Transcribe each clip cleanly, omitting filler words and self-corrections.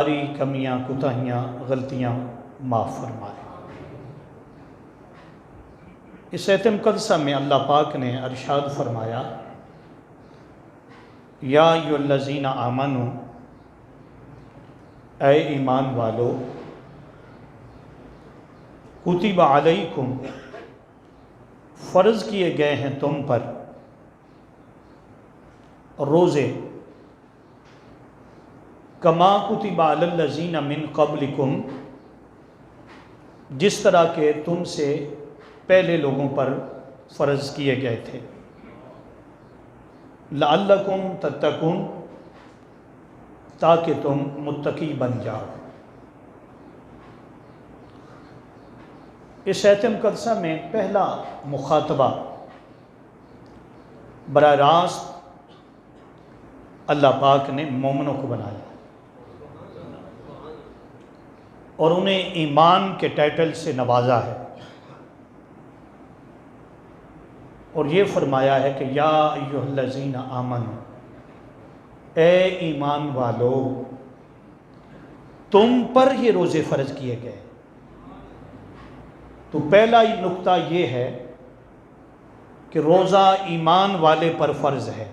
ساری کمیاں کوتاہیاں غلطیاں معاف فرمائے۔ اس آیت مقدسہ میں اللہ پاک نے ارشاد فرمایا، یا ایھا الذین آمنوا، اے ایمان والو، کتب علیکم، فرض کیے گئے ہیں تم پر روزے، کما کتب علی الذین من قبلکم، جس طرح کہ تم سے پہلے لوگوں پر فرض کیے گئے تھے، لعلکم تتقون، تاکہ تم متقی بن جاؤ۔ اس آیت مقدسہ میں پہلا مخاطبہ براہ راست اللہ پاک نے مومنوں کو بنایا اور انہیں ایمان کے ٹائٹل سے نوازا ہے، اور یہ فرمایا ہے کہ یا ایھا الذین آمنوا، اے ایمان والو، تم پر یہ روزے فرض کیے گئے۔ تو پہلا نقطہ یہ ہے کہ روزہ ایمان والے پر فرض ہے۔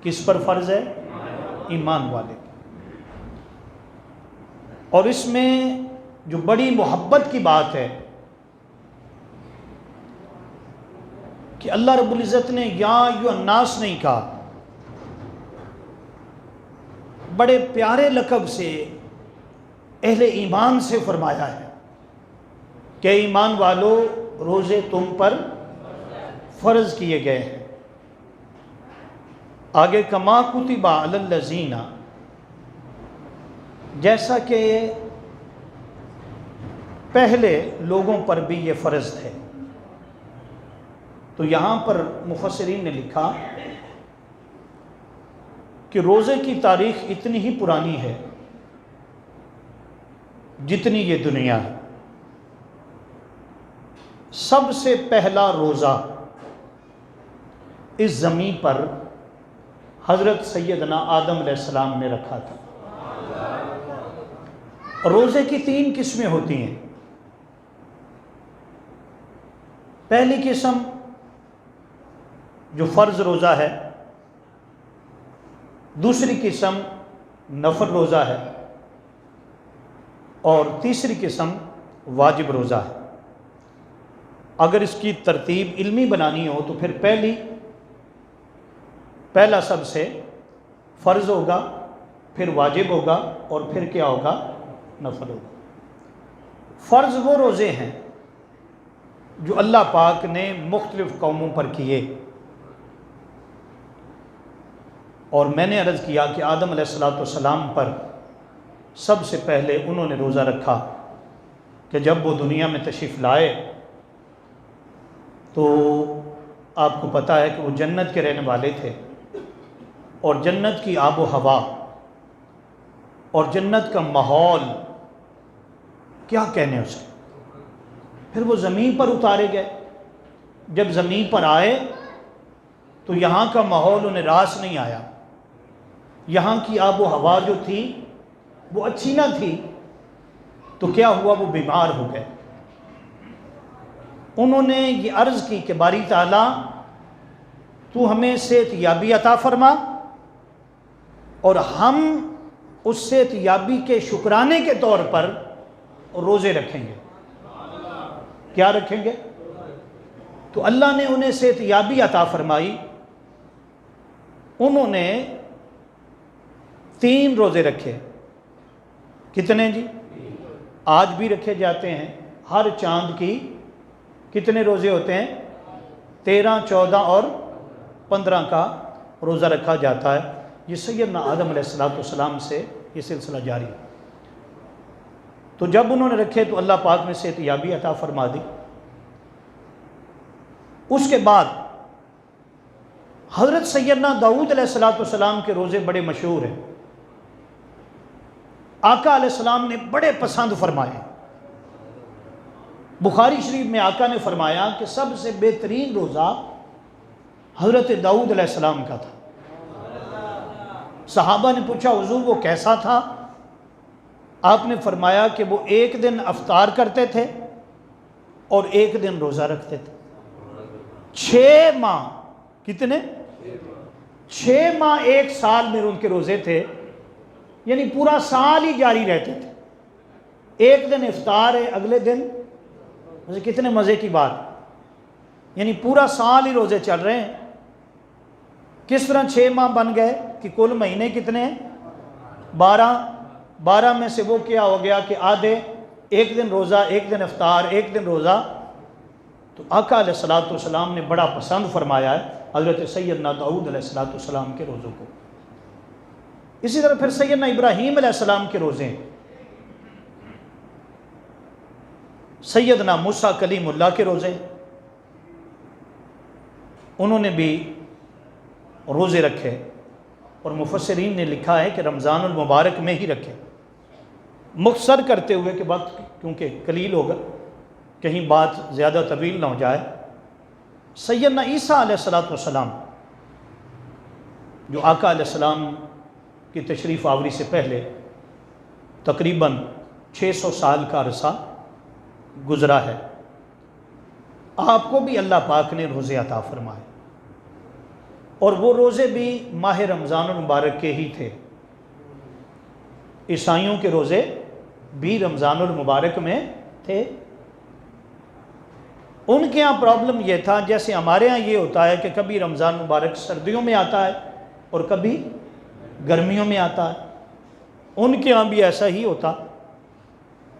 کس پر فرض ہے؟ ایمان والے پر۔ اور اس میں جو بڑی محبت کی بات ہے کہ اللہ رب العزت نے یا ایھا الناس نہیں کہا، بڑے پیارے لقب سے اہل ایمان سے فرمایا ہے کہ ایمان والو، روزے تم پر فرض کیے گئے ہیں۔ آگے کما کتب علی الذین، جیسا کہ پہلے لوگوں پر بھی یہ فرض تھے۔ تو یہاں پر مفسرین نے لکھا کہ روزے کی تاریخ اتنی ہی پرانی ہے جتنی یہ دنیا ہے۔ سب سے پہلا روزہ اس زمین پر حضرت سیدنا آدم علیہ السلام نے رکھا تھا۔ روزے کی 3 قسمیں ہوتی ہیں۔ پہلی قسم جو فرض روزہ ہے، دوسری قسم نفل روزہ ہے، اور تیسری قسم واجب روزہ ہے۔ اگر اس کی ترتیب علمی بنانی ہو تو پھر پہلا سب سے فرض ہوگا، پھر واجب ہوگا، اور پھر کیا ہوگا؟ نفل ہوگا۔ فرض وہ روزے ہیں جو اللہ پاک نے مختلف قوموں پر کیے، اور میں نے عرض کیا کہ آدم علیہ السلام پر سب سے پہلے انہوں نے روزہ رکھا کہ جب وہ دنیا میں تشریف لائے تو آپ کو پتہ ہے کہ وہ جنت کے رہنے والے تھے، اور جنت کی آب و ہوا اور جنت کا ماحول کیا کہنے اس کے۔ پھر وہ زمین پر اتارے گئے، جب زمین پر آئے تو یہاں کا ماحول انہیں راس نہیں آیا، یہاں کی آب و ہوا جو تھی وہ اچھی نہ تھی، تو کیا ہوا؟ وہ بیمار ہو گئے۔ انہوں نے یہ عرض کی کہ باری تعالیٰ، تو ہمیں صحت یابی عطا فرما، اور ہم اس صحت یابی کے شکرانے کے طور پر روزے رکھیں گے۔ کیا رکھیں گے؟ تو اللہ نے انہیں صحت یابی عطا فرمائی۔ انہوں نے 3 روزے رکھے۔ کتنے جی؟ آج بھی رکھے جاتے ہیں۔ ہر چاند کی کتنے روزے ہوتے ہیں؟ 13، 14 اور 15 کا روزہ رکھا جاتا ہے۔ یہ سیدنا آدم علیہ السلام سے یہ سلسلہ جاری ہے۔ تو جب انہوں نے رکھے تو اللہ پاک نے صحت یابی عطا فرما دی۔ اس کے بعد حضرت سیدنا داؤد علیہ السلام کے روزے بڑے مشہور ہیں۔ آقا علیہ السلام نے بڑے پسند فرمائے۔ بخاری شریف میں آقا نے فرمایا کہ سب سے بہترین روزہ حضرت داؤد علیہ السلام کا تھا۔ صحابہ نے پوچھا حضور وہ کیسا تھا؟ آپ نے فرمایا کہ وہ ایک دن افطار کرتے تھے اور ایک دن روزہ رکھتے تھے۔ 6 ماہ، کتنے؟ 6 ماہ ایک سال میں ان کے روزے تھے، یعنی پورا سال ہی جاری رہتے تھے۔ ایک دن افطار ہے، اگلے دن کتنے مزے کی بات، یعنی پورا سال ہی روزے چل رہے ہیں۔ کس طرح 6 ماہ بن گئے کہ کل مہینے کتنے ہیں؟ 12 میں سے وہ کیا ہو گیا کہ آدھے، ایک دن روزہ، ایک دن افطار، ایک دن روزہ۔ تو آقا علیہ الصلوۃ والسلام نے بڑا پسند فرمایا ہے حضرت سیدنا داؤد علیہ الصلوۃ والسلام کے روزوں کو۔ اسی طرح پھر سیدنا ابراہیم علیہ السلام کے روزے ہیں، سیدنا موسیٰ کلیم اللہ کے روزے، انہوں نے بھی روزے رکھے، اور مفسرین نے لکھا ہے کہ رمضان المبارک میں ہی رکھے، مختصر کرتے ہوئے کہ وقت کیونکہ قلیل ہوگا، کہیں بات زیادہ طویل نہ ہو جائے۔ سیدنا عیسیٰ علیہ الصلوۃ والسلام جو آقا علیہ السلام کی تشریف آوری سے پہلے تقریباً 600 سال کا عرصہ گزرا ہے، آپ کو بھی اللہ پاک نے روزے عطا فرمائے، اور وہ روزے بھی ماہ رمضان المبارک کے ہی تھے۔ عیسائیوں کے روزے بھی رمضان المبارک میں تھے۔ ان کے ہاں پرابلم یہ تھا، جیسے ہمارے ہاں یہ ہوتا ہے کہ کبھی رمضان مبارک سردیوں میں آتا ہے اور کبھی گرمیوں میں آتا ہے، ان کے ہاں بھی ایسا ہی ہوتا۔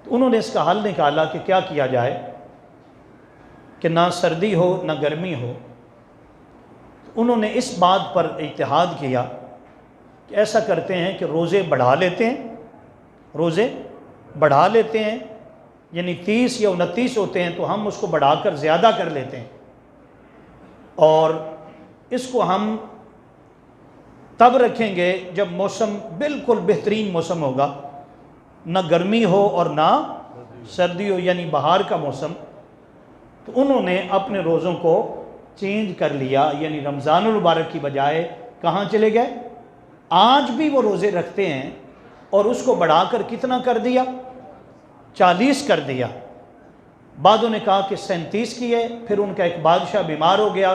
تو انہوں نے اس کا حل نکالا کہ کیا کیا جائے کہ نہ سردی ہو نہ گرمی ہو۔ انہوں نے اس بات پر اجتہاد کیا کہ ایسا کرتے ہیں کہ روزے بڑھا لیتے ہیں، روزے بڑھا لیتے ہیں، یعنی 30 یا 29 ہوتے ہیں تو ہم اس کو بڑھا کر زیادہ کر لیتے ہیں، اور اس کو ہم تب رکھیں گے جب موسم بالکل بہترین موسم ہوگا، نہ گرمی ہو اور نہ سردی ہو، یعنی بہار کا موسم۔ تو انہوں نے اپنے روزوں کو چینج کر لیا، یعنی رمضان المبارک کی بجائے کہاں چلے گئے؟ آج بھی وہ روزے رکھتے ہیں، اور اس کو بڑھا کر کتنا کر دیا؟ 40 کر دیا۔ بعدوں نے کہا کہ 37 کیے۔ پھر ان کا ایک بادشاہ بیمار ہو گیا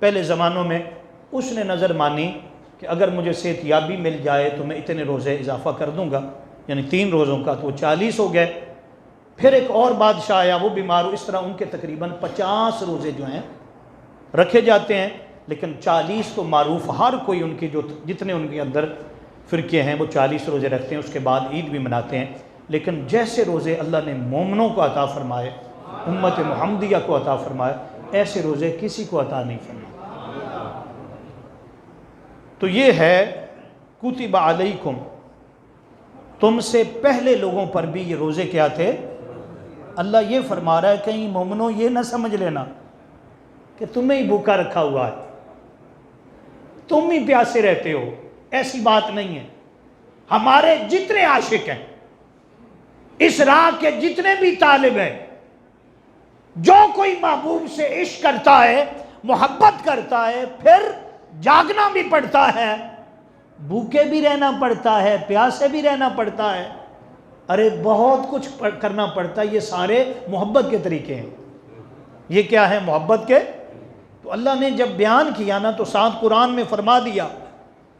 پہلے زمانوں میں، اس نے نظر مانی کہ اگر مجھے صحت یابی مل جائے تو میں اتنے روزے اضافہ کر دوں گا، یعنی 3 روزوں کا، تو وہ 40 ہو گئے۔ پھر ایک اور بادشاہ آیا، وہ بیمار ہو، اس طرح ان کے تقریباً 50 روزے جو ہیں رکھے جاتے ہیں، لیکن 40 تو معروف، ہر کوئی ان کے جتنے ان کے اندر فرقے ہیں وہ 40 روزے رکھتے ہیں، اس کے بعد عید بھی مناتے ہیں۔ لیکن جیسے روزے اللہ نے مومنوں کو عطا فرمائے، امت محمدیہ کو عطا فرمائے، ایسے روزے کسی کو عطا نہیں فرمائے۔ تو یہ ہے کتب علیکم، تم سے پہلے لوگوں پر بھی یہ روزے کیا تھے۔ اللہ یہ فرما رہا ہے کہیں مومنوں یہ نہ سمجھ لینا کہ تمہیں ہی بھوکا رکھا ہوا ہے، تم ہی پیاسے رہتے ہو، ایسی بات نہیں ہے۔ ہمارے جتنے عاشق ہیں، اس راہ کے جتنے بھی طالب ہیں، جو کوئی محبوب سے عشق کرتا ہے، محبت کرتا ہے، پھر جاگنا بھی پڑتا ہے، بھوکے بھی رہنا پڑتا ہے، پیاسے بھی رہنا پڑتا ہے، ارے بہت کچھ کرنا پڑتا ہے۔ یہ سارے محبت کے طریقے ہیں۔ یہ کیا ہے؟ محبت کے۔ تو اللہ نے جب بیان کیا نا تو ساتھ قرآن میں فرما دیا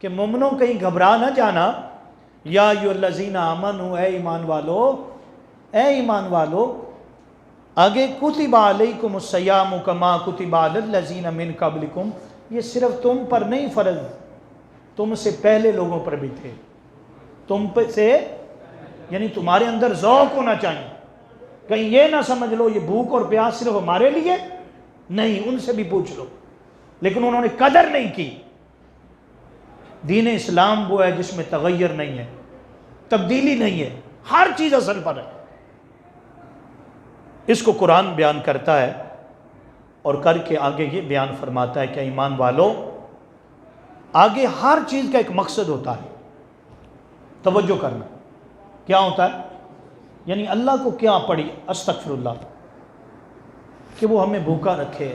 کہ مومنوں کہیں گھبرا نہ جانا، یا ایھا الذین آمنوا، اے ایمان والو، اے ایمان والو۔ آگے کتب علیکم الصیام کما کتب علی الذین من قبلکم، یہ صرف تم پر نہیں فرض، تم سے پہلے لوگوں پر بھی تھے، تم سے، یعنی تمہارے اندر ذوق ہونا چاہیے۔ کہیں یہ نہ سمجھ لو یہ بھوک اور پیاس صرف ہمارے لیے نہیں، ان سے بھی پوچھ لو، لیکن انہوں نے قدر نہیں کی۔ دین اسلام وہ ہے جس میں تغیر نہیں ہے، تبدیلی نہیں ہے، ہر چیز اصل پر ہے۔ اس کو قرآن بیان کرتا ہے اور کر کے آگے یہ بیان فرماتا ہے کہ ایمان والو، آگے ہر چیز کا ایک مقصد ہوتا ہے، توجہ کرنا۔ کیا ہوتا ہے؟ یعنی اللہ کو کیا پڑی استغفر اللہ کہ وہ ہمیں بھوکا رکھے،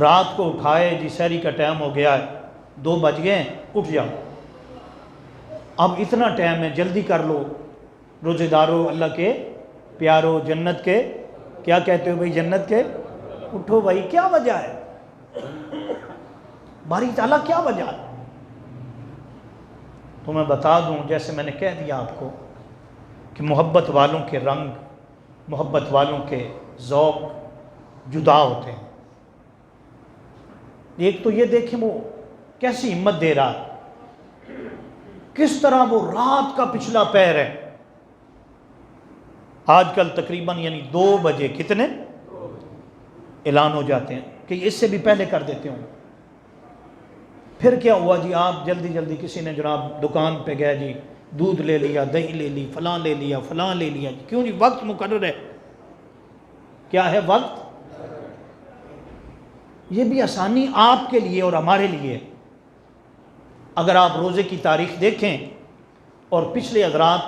رات کو کھائے، جی سحری کا ٹائم ہو گیا ہے، 2 بج گئے ہیں، اٹھ جاؤ، اب اتنا ٹائم ہے، جلدی کر لو، روزے دارو، اللہ کے پیارو، جنت کے کیا کہتے ہو بھائی، جنت کے، اٹھو بھائی، کیا وجہ ہے باری تعالیٰ، کیا وجہ ہے؟ تو میں بتا دوں، جیسے میں نے کہہ دیا آپ کو کہ محبت والوں کے رنگ، محبت والوں کے ذوق جدا ہوتے ہیں۔ ایک تو یہ دیکھیں وہ کیسی ہمت دے رہا ہے، کس طرح وہ رات کا پچھلا پہر ہے، آج کل تقریباً یعنی 2 بجے کتنے اعلان ہو جاتے ہیں کہ اس سے بھی پہلے کر دیتے ہوں۔ پھر کیا ہوا جی، آپ جلدی جلدی کسی نے جناب دکان پہ گیا جی، دودھ لے لیا، دہی لے لی، فلاں لے لیا، فلاں لے لیا، کیوں جی، وقت مقرر ہے۔ کیا ہے وقت؟ یہ بھی آسانی آپ کے لیے اور ہمارے لیے۔ اگر آپ روزے کی تاریخ دیکھیں اور پچھلے حضرات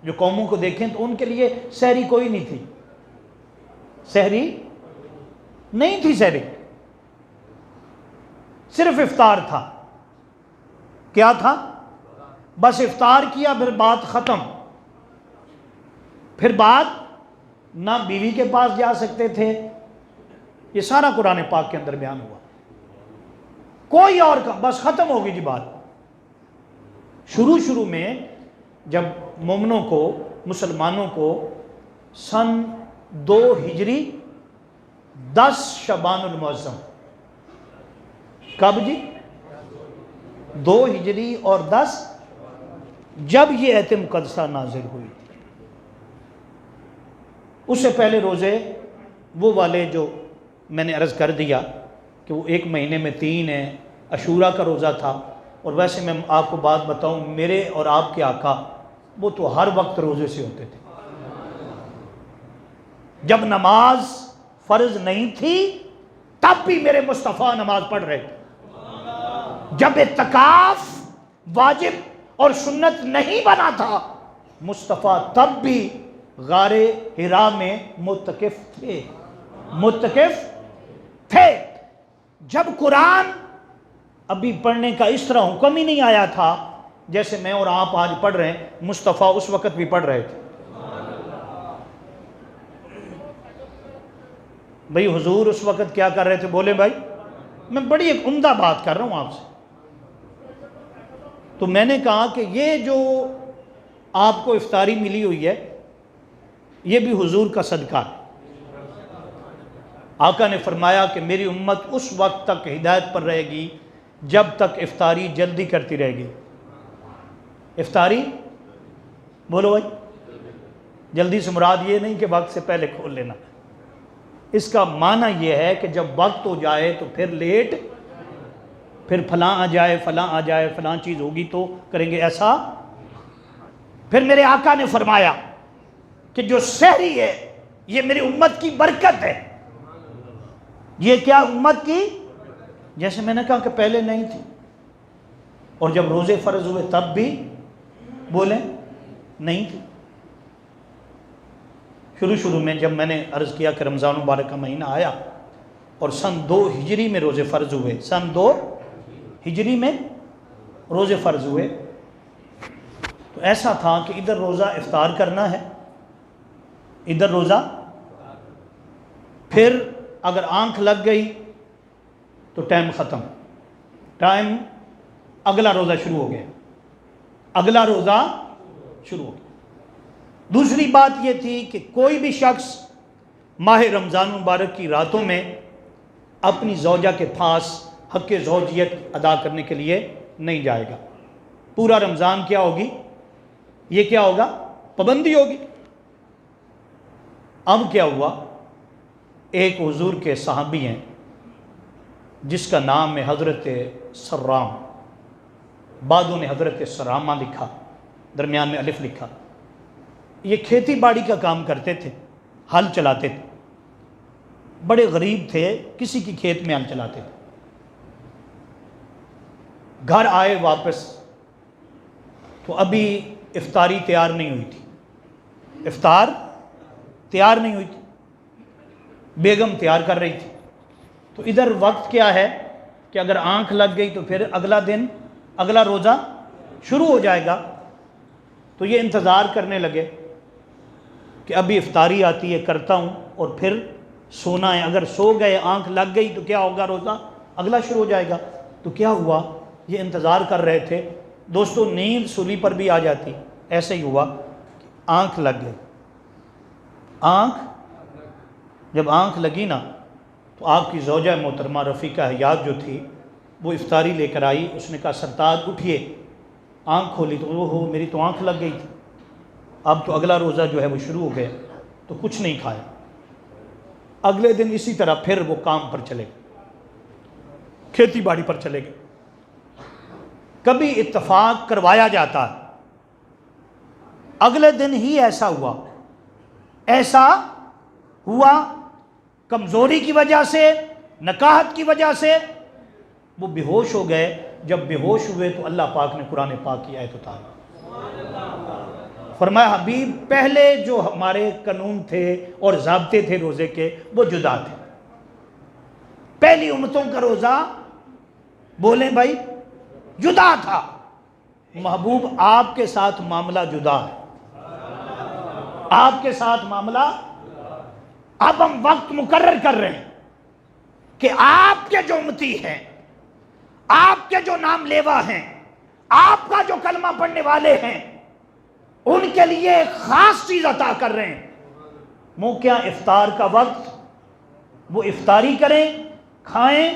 جو قوموں کو دیکھیں تو ان کے لیے سحری کوئی نہیں تھی، سحری نہیں تھی، سحری صرف افطار تھا۔ کیا تھا؟ بس افطار کیا، پھر بات ختم۔ پھر بات نہ بیوی کے پاس جا سکتے تھے، یہ سارا قرآن پاک کے اندر بیان ہوا، کوئی اور کا، بس ختم ہوگی جی بات۔ شروع میں جب مومنوں کو، مسلمانوں کو سن 2 ہجری 10 شعبان المعظم، کب جی؟ 2 ہجری اور 10، جب یہ ایت مقدسہ نازل ہوئی تھی۔ اس سے پہلے روزے وہ والے جو میں نے عرض کر دیا کہ وہ 1 مہینے میں 3 ہیں، عاشوراء کا روزہ تھا۔ اور ویسے میں آپ کو بات بتاؤں، میرے اور آپ کے آقا وہ تو ہر وقت روزے سے ہوتے تھے۔ جب نماز فرض نہیں تھی تب بھی میرے مصطفیٰ نماز پڑھ رہے تھے۔ جب اعتکاف واجب اور سنت نہیں بنا تھا مصطفیٰ تب بھی غار حرا میں معتکف تھے۔ جب قرآن ابھی پڑھنے کا اس طرح حکم ہی نہیں آیا تھا جیسے میں اور آپ آج پڑھ رہے ہیں، مصطفیٰ اس وقت بھی پڑھ رہے تھے۔ بھئی حضور اس وقت کیا کر رہے تھے؟ بولے بھائی، میں بڑی ایک عمدہ بات کر رہا ہوں آپ سے۔ تو میں نے کہا کہ یہ جو آپ کو افطاری ملی ہوئی ہے یہ بھی حضور کا صدقہ ہے۔ آقا نے فرمایا کہ میری امت اس وقت تک ہدایت پر رہے گی جب تک افطاری جلدی کرتی رہے گی۔ افطاری بولو بھائی، جلدی سے مراد یہ نہیں کہ وقت سے پہلے کھول لینا، اس کا معنی یہ ہے کہ جب وقت ہو جائے تو پھر لیٹ، پھر فلاں آ جائے، فلاں آ جائے، فلاں چیز ہوگی تو کریں گے ایسا۔ پھر میرے آقا نے فرمایا کہ جو سحری ہے یہ میری امت کی برکت ہے۔ یہ کیا امت کی؟ جیسے میں نے کہا کہ پہلے نہیں تھی، اور جب روزے فرض ہوئے تب بھی بولیں نہیں تھی۔ شروع میں جب میں نے عرض کیا کہ رمضان مبارک کا مہینہ آیا اور سن 2 ہجری میں روزے فرض ہوئے، سن 2 ہجری میں روزے فرض ہوئے، تو ایسا تھا کہ ادھر روزہ افطار کرنا ہے، ادھر روزہ، پھر اگر آنکھ لگ گئی تو ٹائم ختم، ٹائم اگلا روزہ شروع ہو گیا، اگلا روزہ شروع ہو گیا۔ دوسری بات یہ تھی کہ کوئی بھی شخص ماہ رمضان مبارک کی راتوں میں اپنی زوجہ کے پاس حق زوجیت ادا کرنے کے لیے نہیں جائے گا۔ پورا رمضان کیا ہوگی؟ یہ کیا ہوگا؟ پابندی ہوگی۔ اب کیا ہوا؟ ایک حضور کے صحابی ہیں جس کا نام ہے حضرت سرام، بعدوں نے حضرت سرامہ لکھا، درمیان میں الف لکھا۔ یہ کھیتی باڑی کا کام کرتے تھے، ہل چلاتے تھے، بڑے غریب تھے، کسی کی کھیت میں ہل چلاتے تھے۔ گھر آئے واپس تو ابھی افطاری تیار نہیں ہوئی تھی، افطار تیار نہیں ہوئی تھی، بیگم تیار کر رہی تھی۔ تو ادھر وقت کیا ہے؟ کہ اگر آنکھ لگ گئی تو پھر اگلا دن اگلا روزہ شروع ہو جائے گا. تو یہ انتظار کرنے لگے کہ ابھی افطاری آتی ہے، کرتا ہوں اور پھر سونا ہے. اگر سو گئے آنکھ لگ گئی تو کیا ہوگا، روزہ اگلا شروع ہو جائے گا. تو کیا ہوا، یہ انتظار کر رہے تھے. دوستو نیند سولی پر بھی آ جاتی، ایسے ہی ہوا کہ آنکھ لگ گئی. جب آنکھ لگی نا تو آپ کی زوجہ محترمہ رفیقہ حیات جو تھی وہ افطاری لے کر آئی. اس نے کہا سرتاج اٹھیے. آنکھ کھولی تو وہ میری تو آنکھ لگ گئی تھی، اب تو اگلا روزہ جو ہے وہ شروع ہو گیا. تو کچھ نہیں کھایا. اگلے دن اسی طرح پھر وہ کام پر چلے گئے، کھیتی باڑی پر چلے گئے. کبھی اتفاق کروایا جاتا ہے، اگلے دن ہی ایسا ہوا کمزوری کی وجہ سے، نکاہت کی وجہ سے وہ بے ہوش ہو گئے. جب بے ہوش ہوئے تو اللہ پاک نے قرآن پاک کی آیت اتاری. فرمایا حبیب پہلے جو ہمارے قانون تھے اور ضابطے تھے روزے کے وہ جدا تھے. پہلی امتوں کا روزہ بولیں بھائی جدا تھا. محبوب آپ کے ساتھ معاملہ جدا ہے. آپ کے ساتھ معاملہ، اب ہم وقت مقرر کر رہے ہیں کہ آپ کے جو امتی ہیں، آپ کے جو نام لیوا ہیں، آپ کا جو کلمہ پڑھنے والے ہیں، ان کے لیے ایک خاص چیز عطا کر رہے ہیں. وہ کیا، افطار کا وقت، وہ افطاری کریں، کھائیں،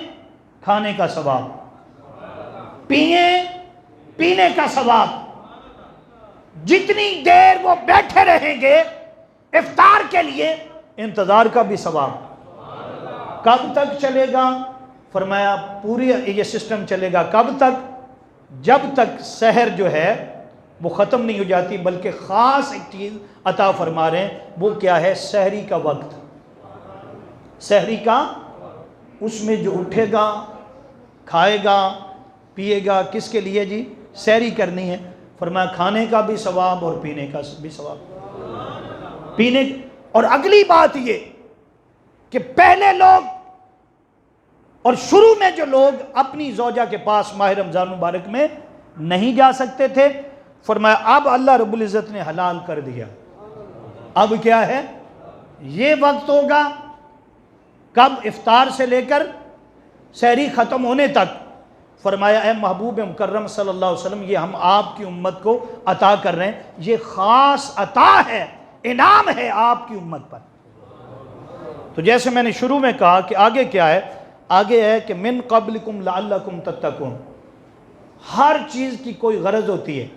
کھانے کا ثواب، پئیں، پینے کا ثواب. جتنی دیر وہ بیٹھے رہیں گے افطار کے لیے انتظار کا بھی ثواب. کب تک چلے گا؟ فرمایا پوری یہ سسٹم چلے گا. کب تک؟ جب تک سحر جو ہے وہ ختم نہیں ہو جاتی، بلکہ خاص ایک چیز عطا فرما رہے ہیں. وہ کیا ہے؟ سحری کا وقت. سحری کا، اس میں جو اٹھے گا، کھائے گا، پیے گا، کس کے لیے جی؟ سحری کرنی ہے. فرمایا کھانے کا بھی ثواب اور پینے کا بھی ثواب. پینے. اور اگلی بات یہ کہ پہلے لوگ اور شروع میں جو لوگ اپنی زوجہ کے پاس ماہ رمضان مبارک میں نہیں جا سکتے تھے، فرمایا اب اللہ رب العزت نے حلال کر دیا. اب کیا ہے؟ یہ وقت ہوگا کب؟ افطار سے لے کر سحری ختم ہونے تک. فرمایا اے محبوب مکرم صلی اللہ علیہ وسلم، یہ ہم آپ کی امت کو عطا کر رہے ہیں. یہ خاص عطا ہے، انعام ہے آپ کی امت پر. تو جیسے میں نے شروع میں کہا کہ آگے کیا ہے؟ آگے ہے کہ من قبلکم لعلکم تتقون. ہر چیز کی کوئی غرض ہوتی ہے،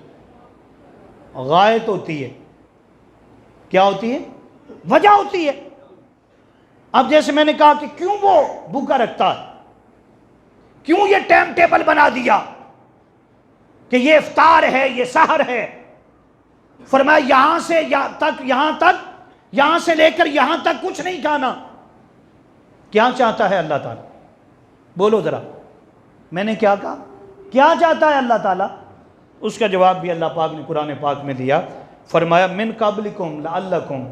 غایت ہوتی ہے. کیا ہوتی ہے؟ وجہ ہوتی ہے. اب جیسے میں نے کہا کہ کیوں وہ بھوکا رکھتا ہے، کیوں یہ ٹائم ٹیبل بنا دیا کہ یہ افطار ہے، یہ سحر ہے. فرمایا یہاں سے یہاں تک، یہاں سے لے کر یہاں تک کچھ نہیں کھانا. کیا چاہتا ہے اللہ تعالیٰ؟ بولو ذرا. میں نے کیا کہا؟ کیا چاہتا ہے اللہ تعالیٰ؟ اس کا جواب بھی اللہ پاک نے قرآن پاک میں دیا. فرمایا من قبلکم لعلکم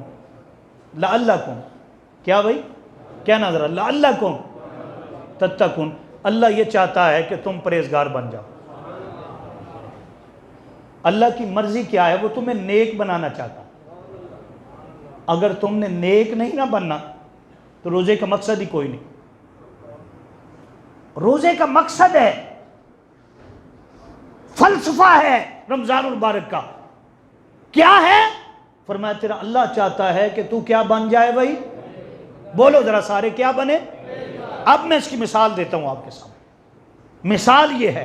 کیا بھائی؟ کیا نظر؟ لعلکم تتقون. اللہ یہ چاہتا ہے کہ تم پرہیزگار بن جاؤ. اللہ کی مرضی کیا ہے؟ وہ تمہیں نیک بنانا چاہتا. اگر تم نے نیک نہیں نہ بننا تو روزے کا مقصد ہی کوئی نہیں. روزے کا مقصد ہے، فلسفہ ہے رمضان المبارک کا. کیا ہے؟ فرمایا تیرا اللہ چاہتا ہے کہ تو کیا بن جائے بھائی؟ بولو ذرا سارے، کیا بنے؟ اب میں اس کی مثال دیتا ہوں آپ کے سامنے. مثال یہ ہے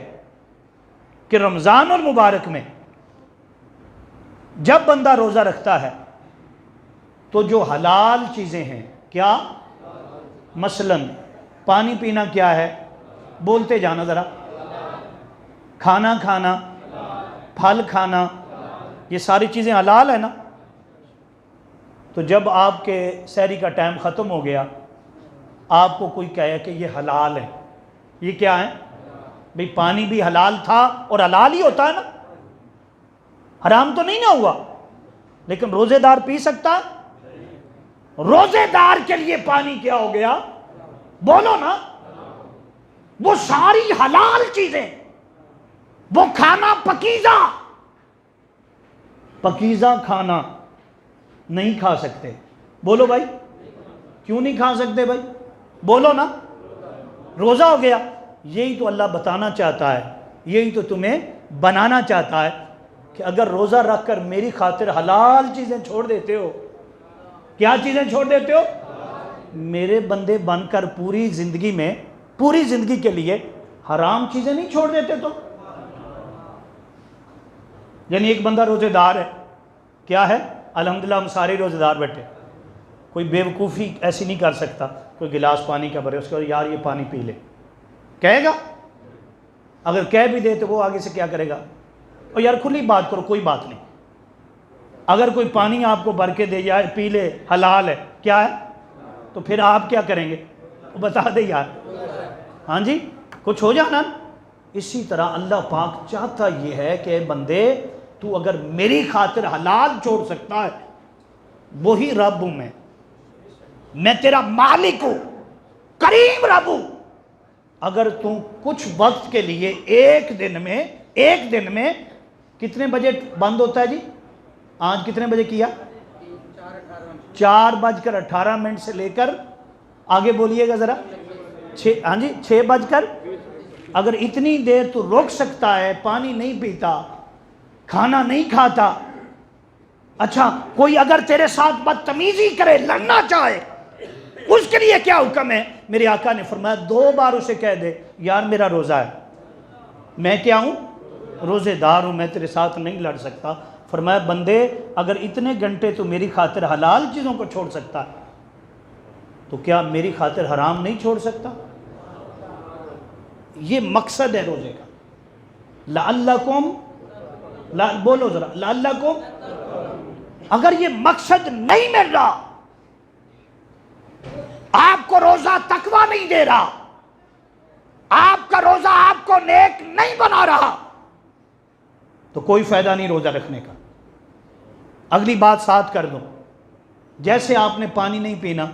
کہ رمضان المبارک میں جب بندہ روزہ رکھتا ہے تو جو حلال چیزیں ہیں، کیا؟ مثلا پانی پینا کیا ہے؟ بولتے جانا ذرا. کھانا کھانا، پھل کھانا، یہ ساری چیزیں حلال ہے نا. تو جب آپ کے سحری کا ٹائم ختم ہو گیا، آپ کو کوئی کہے کہ یہ حلال ہے، یہ کیا ہے بھئی؟ پانی بھی حلال تھا اور حلال ہی ہوتا ہے نا، حرام تو نہیں نہ ہوا. لیکن روزے دار پی سکتا ہے؟ روزے دار کے لیے پانی کیا ہو گیا؟ بولو نا. وہ ساری حلال چیزیں، وہ کھانا پکیزہ، پکیزہ کھانا نہیں کھا سکتے. بولو بھائی، کیوں نہیں کھا سکتے بھائی؟ بولو نا. روزہ ہو گیا. یہی تو اللہ بتانا چاہتا ہے، یہی تو تمہیں بنانا چاہتا ہے کہ اگر روزہ رکھ کر میری خاطر حلال چیزیں چھوڑ دیتے ہو. کیا چیزیں چھوڑ دیتے ہو؟ میرے بندے بن کر پوری زندگی میں، پوری زندگی کے لیے حرام چیزیں نہیں چھوڑ دیتے. تو یعنی ایک بندہ روزے دار ہے، کیا ہے؟ الحمدللہ ہم سارے روزے دار بیٹھے. کوئی بے وقوفی ایسی نہیں کر سکتا، کوئی گلاس پانی کا بھرے اس کو یار یہ پانی پی لے، کہے گا؟ اگر کہہ بھی دے تو وہ آگے سے کیا کرے گا؟ اور یار کھلی بات کرو، کوئی بات نہیں. اگر کوئی پانی آپ کو بھر کے دے یار پی لے، حلال ہے، کیا ہے؟ تو پھر آپ کیا کریں گے؟ بتا دے یار. ہاں جی، کچھ ہو جانا. اسی طرح اللہ پاک چاہتا یہ ہے کہ بندے تو اگر میری خاطر حلال چھوڑ سکتا ہے، وہی رب ہوں میں تیرا مالک ہوں، کریم رب ہوں. اگر تم کچھ وقت کے لیے ایک دن میں کتنے بجے بند ہوتا ہے جی؟ آج کتنے بجے کیا؟ 4:18 سے لے کر آگے بولیے گا ذرا. 6 اگر اتنی دیر تو روک سکتا ہے، پانی نہیں پیتا، کھانا نہیں کھاتا. اچھا کوئی اگر تیرے ساتھ بدتمیزی کرے، لڑنا چاہے، اس کے لیے کیا حکم ہے؟ میرے آقا نے فرمایا 2 بار اسے کہہ دے یار میرا روزہ ہے، میں کیا ہوں؟ روزے دار ہوں، میں تیرے ساتھ نہیں لڑ سکتا. فرمایا بندے اگر اتنے گھنٹے تو میری خاطر حلال چیزوں کو چھوڑ سکتا ہے تو کیا میری خاطر حرام نہیں چھوڑ سکتا؟ یہ مقصد ہے روزے کا. لعلکم، بولو ذرا، لعلکم. اگر یہ مقصد نہیں مل رہا، آپ کو روزہ تقویٰ نہیں دے رہا، آپ کا روزہ آپ کو نیک نہیں بنا رہا، تو کوئی فائدہ نہیں روزہ رکھنے کا. اگلی بات ساتھ کر دو. جیسے آپ نے پانی نہیں پینا،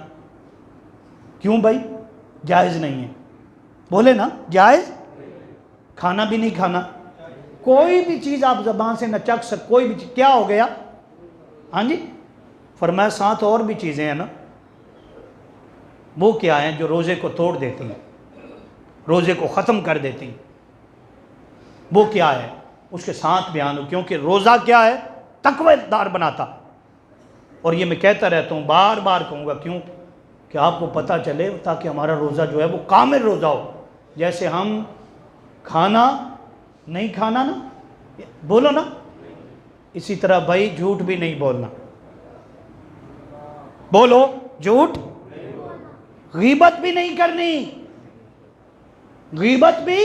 کیوں بھائی؟ جائز نہیں ہے. بولے نا جائز. کھانا بھی نہیں کھانا، کوئی بھی چیز آپ زبان سے نہ چکھ سکتے، کوئی بھی چیز. کیا ہو گیا؟ ہاں جی. فرمایا ساتھ اور بھی چیزیں ہیں نا. وہ کیا ہیں جو روزے کو توڑ دیتی ہیں، روزے کو ختم کر دیتی ہیں؟ وہ کیا ہے؟ اس کے ساتھ بیان ہو. کیونکہ روزہ کیا ہے؟ تقوی دار بناتا. اور یہ میں کہتا رہتا ہوں، بار بار کہوں گا. کیوں؟ کہ آپ کو پتہ چلے، تاکہ ہمارا روزہ جو ہے وہ کامل روزہ ہو. جیسے ہم کھانا نہیں کھانا نا، بولو نا، اسی طرح بھائی جھوٹ بھی نہیں بولنا. بولو جھوٹ. غیبت بھی نہیں کرنی. غیبت بھی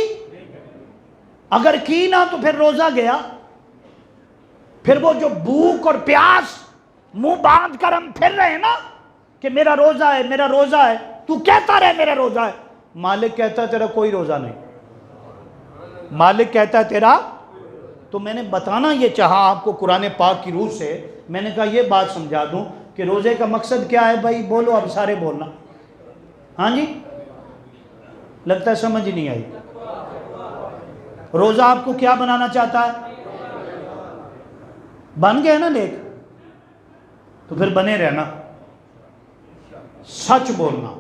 اگر کی نا تو پھر روزہ گیا. پھر وہ جو بھوک اور پیاس منہ باندھ کر ہم پھر رہے ہیں نا کہ میرا روزہ ہے، میرا روزہ ہے. تو کہتا رہے میرا روزہ ہے، مالک کہتا ہے تیرا کوئی روزہ نہیں. مالک کہتا ہے تیرا. تو میں نے بتانا یہ چاہا آپ کو قرآن پاک کی روح سے. میں نے کہا یہ بات سمجھا دوں کہ روزے کا مقصد کیا ہے. بھائی بولو، اب سارے بولنا. ہاں جی، لگتا ہے سمجھ ہی نہیں آئی. روزہ آپ کو کیا بنانا چاہتا ہے؟ بن گئے نا نیک، تو پھر بنے رہنا، سچ بولنا.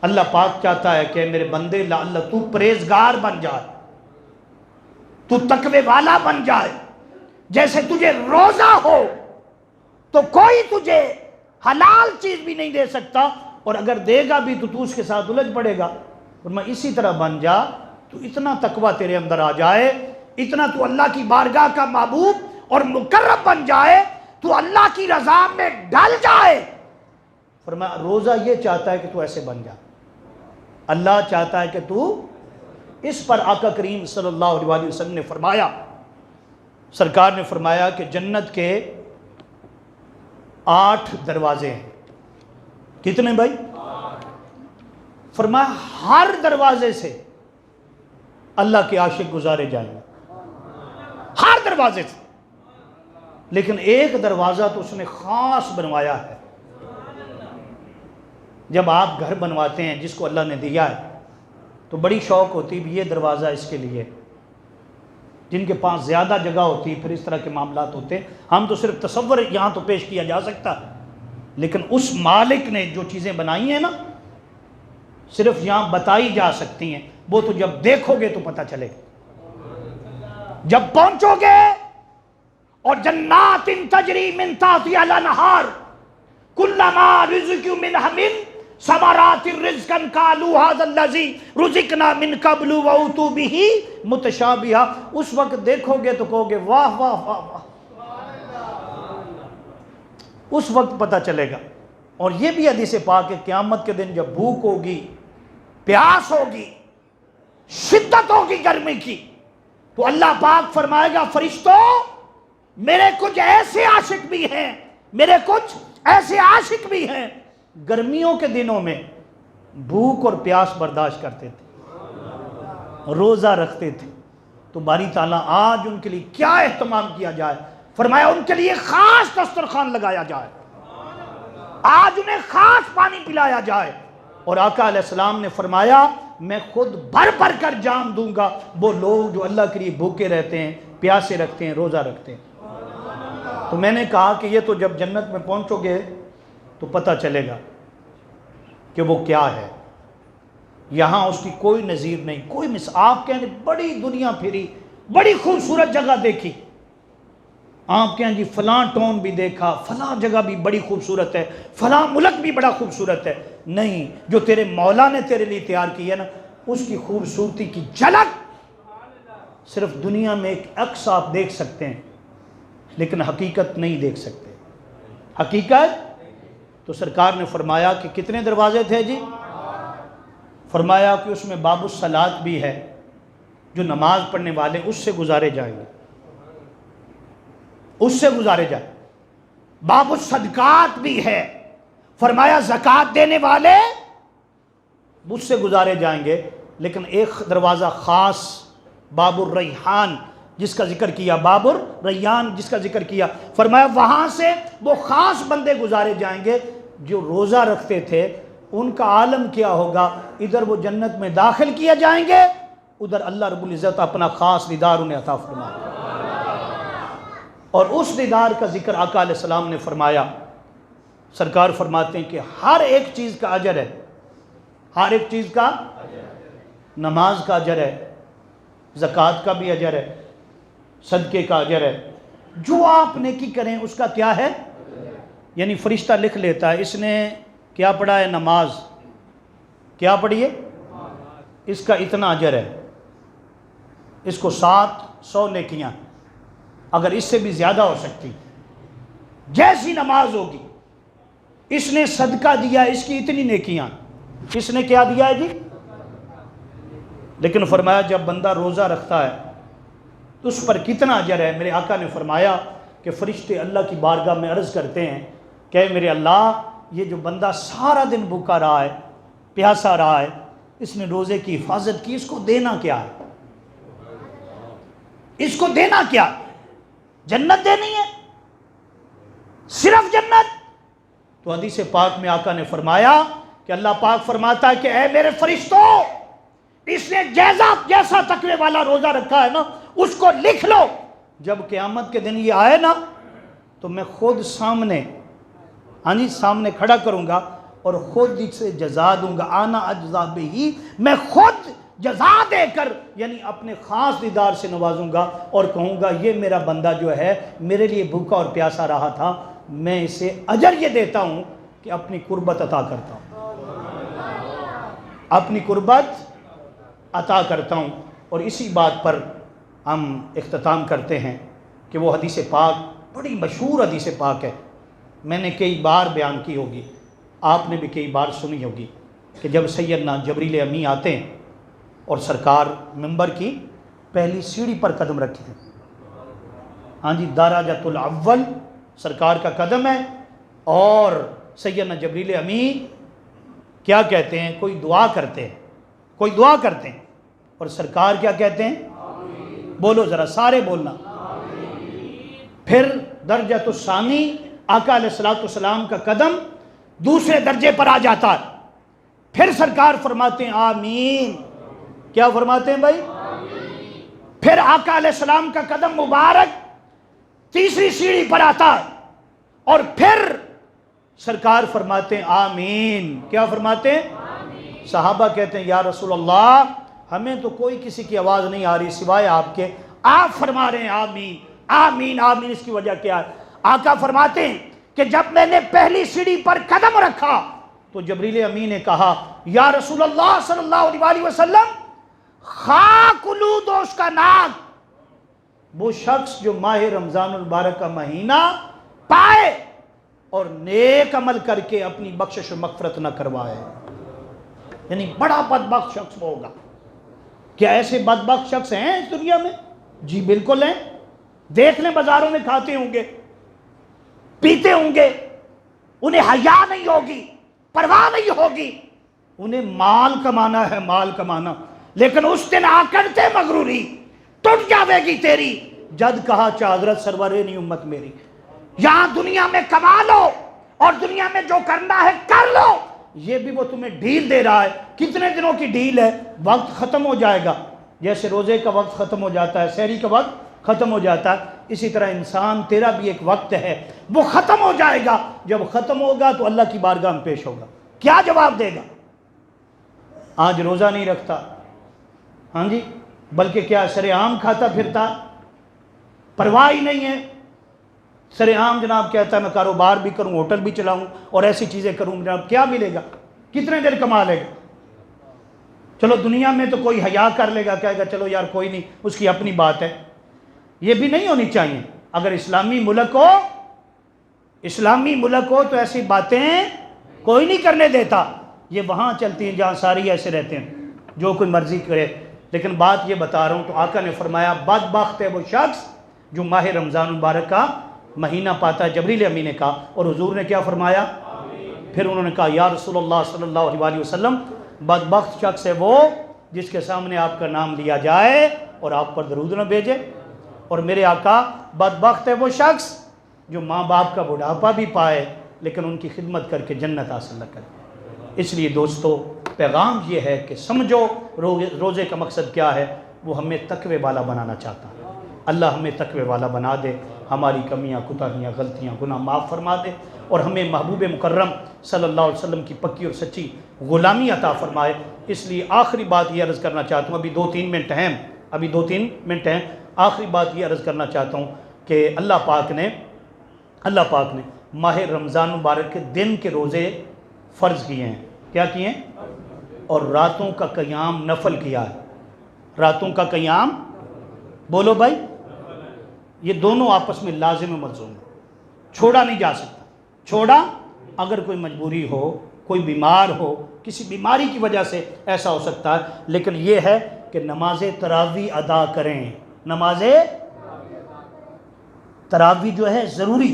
اللہ پاک چاہتا ہے کہ میرے بندے اللہ تو پرہیزگار بن جائے، تو تقوی والا بن جائے. جیسے تجھے روزہ ہو تو کوئی تجھے حلال چیز بھی نہیں دے سکتا، اور اگر دے گا بھی تو اس کے ساتھ الجھ پڑے گا. اور میں اسی طرح بن جا تو اتنا تقوی تیرے اندر آ جائے، اتنا تو اللہ کی بارگاہ کا محبوب اور مقرب بن جائے، تو اللہ کی رضا میں ڈل جائے. فرمایا روزہ یہ چاہتا ہے کہ تو ایسے بن جا. اللہ چاہتا ہے کہ تو اس پر. آقا کریم صلی اللہ علیہ وسلم نے فرمایا، سرکار نے فرمایا کہ جنت کے 8 دروازے ہیں. کتنے بھائی؟ فرمایا ہر دروازے سے اللہ کے عاشق گزارے جائیں گے، ہر دروازے سے. لیکن ایک دروازہ تو اس نے خاص بنوایا ہے. جب آپ گھر بنواتے ہیں جس کو اللہ نے دیا ہے تو بڑی شوق ہوتی بھی یہ دروازہ اس کے لیے، جن کے پاس زیادہ جگہ ہوتی پھر اس طرح کے معاملات ہوتے ہیں. ہم تو صرف تصور یہاں تو پیش کیا جا سکتا، لیکن اس مالک نے جو چیزیں بنائی ہیں نا صرف یہاں بتائی جا سکتی ہیں، وہ تو جب دیکھو گے تو پتہ چلے گا. جب پہنچو گے اور جنات تجری من تحتها الانہار کلما رزقوا منها من ثمرات رزقا قالوا هذا الذي رزقنا من قبل واتوا به متشابہا. اس وقت دیکھو گے تو کہو گے واہ واہ واہ واہ، اس وقت پتہ چلے گا. اور یہ بھی حدیث پاک ہے قیامت کے دن جب بھوک ہوگی، پیاس ہوگی، شدت ہوگی گرمی کی، تو اللہ پاک فرمائے گا فرشتوں میرے کچھ ایسے عاشق بھی ہیں، میرے کچھ ایسے عاشق بھی ہیں گرمیوں کے دنوں میں بھوک اور پیاس برداشت کرتے تھے، روزہ رکھتے تھے. تو باری تعالیٰ آج ان کے لیے کیا اہتمام کیا جائے، فرمایا ان کے لیے خاص دسترخوان لگایا جائے، آج انہیں خاص پانی پلایا جائے. اور آقا علیہ السلام نے فرمایا میں خود بھر بھر کر جام دوں گا وہ لوگ جو اللہ کے لیے بھوکے رہتے ہیں، پیاسے رکھتے ہیں، روزہ رکھتے ہیں. تو میں نے کہا کہ یہ تو جب جنت میں پہنچو گے تو پتہ چلے گا کہ وہ کیا ہے. یہاں اس کی کوئی نظیر نہیں، کوئی مثال. آپ کہیں بڑی دنیا پھری، بڑی خوبصورت جگہ دیکھی، آپ کہیں جی فلاں ٹون بھی دیکھا، فلاں جگہ بھی بڑی خوبصورت ہے، فلاں ملک بھی بڑا خوبصورت ہے. نہیں، جو تیرے مولا نے تیرے لیے تیار کی ہے نا اس کی خوبصورتی کی جھلک صرف دنیا میں ایک عکس آپ دیکھ سکتے ہیں لیکن حقیقت نہیں دیکھ سکتے. حقیقت تو سرکار نے فرمایا کہ کتنے دروازے تھے جی؟ فرمایا کہ اس میں باب الصلاۃ بھی ہے، جو نماز پڑھنے والے اس سے گزارے جائیں گے، اس سے گزارے جائیں. باب الصدقات بھی ہے، فرمایا زکوٰۃ دینے والے اس سے گزارے جائیں گے. لیکن ایک دروازہ خاص باب الریحان جس کا ذکر کیا، باب الریان جس کا ذکر کیا، فرمایا وہاں سے وہ خاص بندے گزارے جائیں گے جو روزہ رکھتے تھے. ان کا عالم کیا ہوگا، ادھر وہ جنت میں داخل کیے جائیں گے، ادھر اللہ رب العزت اپنا خاص دیدار انہیں عطا فرمائے. اور اس دیدار کا ذکر آقا علیہ السلام نے فرمایا. سرکار فرماتے ہیں کہ ہر ایک چیز کا اجر ہے، ہر ایک چیز کا، نماز کا اجر ہے، زکوٰۃ کا بھی اجر ہے، صدقے کا اجر ہے، جو آپ نیکی کریں اس کا کیا ہے. یعنی فرشتہ لکھ لیتا ہے اس نے کیا پڑھا ہے، نماز کیا پڑھی ہے، اس کا اتنا اجر ہے، اس کو 700 نیکیاں، اگر اس سے بھی زیادہ ہو سکتی. جیسی نماز ہوگی، اس نے صدقہ دیا اس کی اتنی نیکیاں، اس نے کیا دیا ہے جی. لیکن فرمایا جب بندہ روزہ رکھتا ہے تو اس پر کتنا اجر ہے. میرے آقا نے فرمایا کہ فرشتے اللہ کی بارگاہ میں عرض کرتے ہیں کہ میرے اللہ یہ جو بندہ سارا دن بھوکا رہا ہے، پیاسا رہا ہے، اس نے روزے کی حفاظت کی، اس کو دینا کیا ہے، اس کو دینا کیا، جنت دینی ہے، صرف جنت. تو حدیث پاک میں آقا نے فرمایا کہ اللہ پاک فرماتا ہے کہ اے میرے فرشتوں، اس نے جیسا تقوی والا روزہ رکھا ہے نا اس کو لکھ لو. جب قیامت کے دن یہ آئے نا تو میں خود سامنے سامنے کھڑا کروں گا اور خود سے جزا دوں گا. آنا اجزا بہی، میں خود جزا دے کر یعنی اپنے خاص دیدار سے نوازوں گا اور کہوں گا یہ میرا بندہ جو ہے میرے لیے بھوکا اور پیاسا رہا تھا، میں اسے اجر یہ دیتا ہوں کہ اپنی قربت عطا کرتا ہوں، اپنی قربت عطا کرتا ہوں. اور اسی بات پر ہم اختتام کرتے ہیں کہ وہ حدیث پاک بڑی مشہور حدیث پاک ہے، میں نے کئی بار بیان کی ہوگی، آپ نے بھی کئی بار سنی ہوگی کہ جب سیدنا جبریل امی آتے ہیں اور سرکار منبر کی پہلی سیڑھی پر قدم رکھتے ہیں، دراجۃ الاول سرکار کا قدم ہے، اور سیدنا جبریل امی کیا کہتے ہیں، کوئی دعا کرتے ہیں، کوئی دعا کرتے ہیں، اور سرکار کیا کہتے ہیں، بولو ذرا سارے بولنا. پھر درجۃ الثانی آقا علیہ السلام کا قدم دوسرے درجے پر آ جاتا ہے، پھر سرکار فرماتے ہیں آمین. کیا فرماتے ہیں بھائی؟ پھر آقا علیہ السلام کا قدم مبارک تیسری سیڑھی پر آتا ہے اور پھر سرکار فرماتے ہیں آمین. کیا فرماتے ہیں؟ صحابہ کہتے ہیں یا رسول اللہ ہمیں تو کوئی کسی کی آواز نہیں آ رہی سوائے آپ کے, آپ فرما رہے ہیں آمین آمین آمین, اس کی وجہ کیا ہے؟ آقا فرماتے ہیں کہ جب میں نے پہلی سیڑھی پر قدم رکھا تو جبریل امین نے کہا یا رسول اللہ صلی اللہ علیہ وسلم خاک الود اس کا ناک, وہ شخص جو ماہ رمضان المبارک کا مہینہ پائے اور نیک عمل کر کے اپنی بخشش و مغفرت نہ کروائے. یعنی بڑا بدبخت شخص ہوگا. کیا ایسے بدبخت شخص ہیں اس دنیا میں؟ جی بالکل ہیں. دیکھ لیں بازاروں میں کھاتے ہوں گے, پیتے ہوں گے, انہیں حیا نہیں ہوگی, پرواہ نہیں ہوگی, انہیں مال کمانا ہے مال کمانا, لیکن اس دن آ کرتے مغروری ٹوٹ جاوے گی تیری جد کہا حضرت سرور نہیں امت میری. یہاں دنیا میں کما لو اور دنیا میں جو کرنا ہے کر لو, یہ بھی وہ تمہیں ڈھیل دے رہا ہے. کتنے دنوں کی ڈھیل ہے؟ وقت ختم ہو جائے گا. جیسے روزے کا وقت ختم ہو جاتا ہے, سحری کا وقت ختم ہو جاتا ہے, اسی طرح انسان تیرا بھی ایک وقت ہے وہ ختم ہو جائے گا. جب ختم ہوگا تو اللہ کی بارگاہ میں پیش ہوگا. کیا جواب دے گا؟ آج روزہ نہیں رکھتا, ہاں جی, بلکہ کیا سر عام کھاتا پھرتا, پرواہ ہی نہیں ہے. سر عام جناب کہتا ہے میں کاروبار بھی کروں, ہوٹل بھی چلاؤں اور ایسی چیزیں کروں, جناب کیا ملے گا؟ کتنے دیر کما لے گا؟ چلو دنیا میں تو کوئی حیا کر لے گا, کہے گا چلو یار کوئی نہیں, اس کی اپنی بات ہے. یہ بھی نہیں ہونی چاہیے. اگر اسلامی ملک ہو تو ایسی باتیں کوئی نہیں کرنے دیتا. یہ وہاں چلتی ہیں جہاں ساری ایسے رہتے ہیں, جو کوئی مرضی کرے. لیکن بات یہ بتا رہا ہوں تو آقا نے فرمایا بدبخت ہے وہ شخص جو ماہ رمضان مبارک کا مہینہ پاتا ہے. جبریل امین نے کہا, اور حضور نے کیا فرمایا؟ پھر انہوں نے کہا یا رسول اللہ صلی اللہ علیہ وسلم بدبخت شخص ہے وہ جس کے سامنے آپ کا نام لیا جائے اور آپ پر درود نہ بھیجے. اور میرے آقا بدبخت ہے وہ شخص جو ماں باپ کا بڑھاپا بھی پائے لیکن ان کی خدمت کر کے جنت حاصل نہ کرے. اس لیے دوستو پیغام یہ ہے کہ سمجھو روزے کا مقصد کیا ہے. وہ ہمیں تقوی والا بنانا چاہتا ہے. اللہ ہمیں تقوی والا بنا دے, ہماری کمیاں کوتاہیاں غلطیاں گناہ معاف فرما دے, اور ہمیں محبوب مکرم صلی اللہ علیہ وسلم کی پکی اور سچی غلامی عطا فرمائے. اس لیے آخری بات یہ عرض کرنا چاہتا ہوں, ابھی 2-3 منٹ ہیں. آخری بات یہ عرض کرنا چاہتا ہوں کہ اللہ پاک نے ماہ رمضان مبارک کے دن کے روزے فرض کیے ہیں. کیا کیے ہیں؟ اور راتوں کا قیام نفل کیا ہے. راتوں کا قیام بولو بھائی, یہ دونوں آپس میں لازم و ملزوم ہے, چھوڑا نہیں جا سکتا. چھوڑا اگر کوئی مجبوری ہو, کوئی بیمار ہو, کسی بیماری کی وجہ سے ایسا ہو سکتا ہے, لیکن یہ ہے کہ نماز تراویح ادا کریں. نماز تراویح جو ہے ضروری.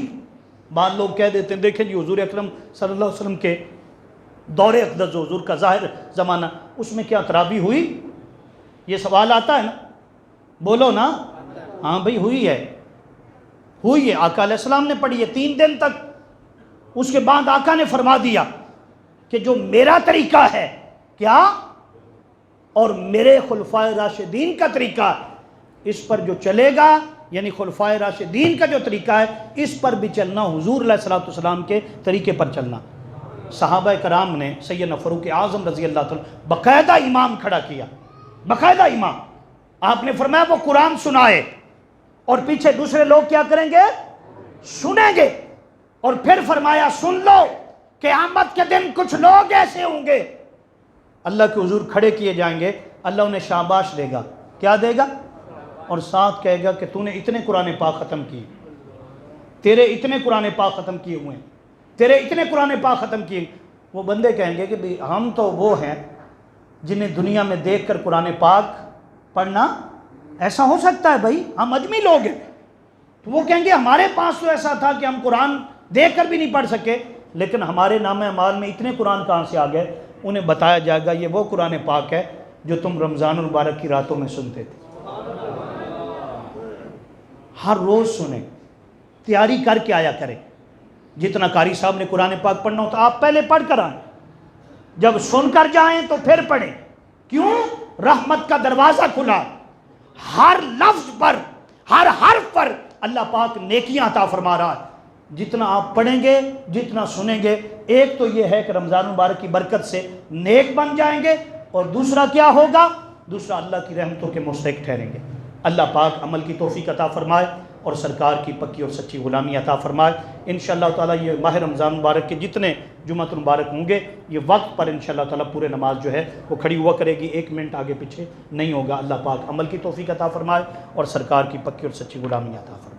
بعض لوگ کہہ دیتے ہیں دیکھیں جی حضور اکرم صلی اللہ علیہ وسلم کے دور اقدس حضور کا ظاہر زمانہ, اس میں کیا تراویح ہوئی؟ یہ سوال آتا ہے نا, بولو نا. ہاں بھئی ہوئی ہے. آقا علیہ السلام نے پڑھی ہے 3 دن تک. اس کے بعد آقا نے فرما دیا کہ جو میرا طریقہ ہے کیا اور میرے خلفائے راشدین کا طریقہ ہے, اس پر جو چلے گا, یعنی خلفائے راشدین کا جو طریقہ ہے اس پر بھی چلنا, حضور علیہ الصلوۃ والسلام کے طریقے پر چلنا. صحابہ کرام نے سیدنا فاروق اعظم رضی اللہ تعالیٰ باقاعدہ امام کھڑا کیا, باقاعدہ امام. آپ نے فرمایا وہ قرآن سنائے اور پیچھے دوسرے لوگ کیا کریں گے؟ سنیں گے. اور پھر فرمایا سن لو قیامت کے دن کچھ لوگ ایسے ہوں گے اللہ کے حضور کھڑے کیے جائیں گے, اللہ انہیں شاباش دے گا. کیا دے گا؟ اور ساتھ کہے گا کہ تو نے اتنے قرآن پاک ختم کیے, تیرے اتنے قرآن پاک ختم کیے ہوئے ہیں, تیرے اتنے قرآن پاک ختم کیے. وہ بندے کہیں گے کہ بھی ہم تو وہ ہیں جنہیں دنیا میں دیکھ کر قرآن پاک پڑھنا ایسا ہو سکتا ہے بھائی, ہم اجمی لوگ ہیں. تو وہ کہیں گے ہمارے پاس تو ایسا تھا کہ ہم قرآن دیکھ کر بھی نہیں پڑھ سکے, لیکن ہمارے نام اعمال میں اتنے قرآن کہاں سے آ گئے. انہیں بتایا جائے گا یہ وہ قرآن پاک ہے جو تم رمضان المبارک کی راتوں میں سنتے تھے. ہر روز سنیں, تیاری کر کے آیا کریں. جتنا قاری صاحب نے قرآن پاک پڑھنا ہو تو آپ پہلے پڑھ کر آئیں. جب سن کر جائیں تو پھر پڑھیں. کیوں؟ رحمت کا دروازہ کھلا. ہر لفظ پر، ہر حرف پر اللہ پاک نیکیاں عطا فرما رہا ہے. جتنا آپ پڑھیں گے، جتنا سنیں گے، ایک تو یہ ہے کہ رمضان مبارک کی برکت سے نیک بن جائیں گے، اور دوسرا کیا ہوگا؟ دوسرا اللہ کی رحمتوں کے مستحق ٹھہریں گے. اللہ پاک عمل کی توفیق عطا فرمائے اور سرکار کی پکی اور سچی غلامی عطا فرمائے. انشاءاللہ تعالیٰ یہ ماہ رمضان مبارک کے جتنے جمعۃ المبارک ہوں گے، یہ وقت پر انشاءاللہ تعالیٰ پورے نماز جو ہے وہ کھڑی ہوا کرے گی، 1 منٹ آگے پیچھے نہیں ہوگا. اللہ پاک عمل کی توفیق عطا فرمائے اور سرکار کی پکی اور سچی غلامی عطا فرمائے.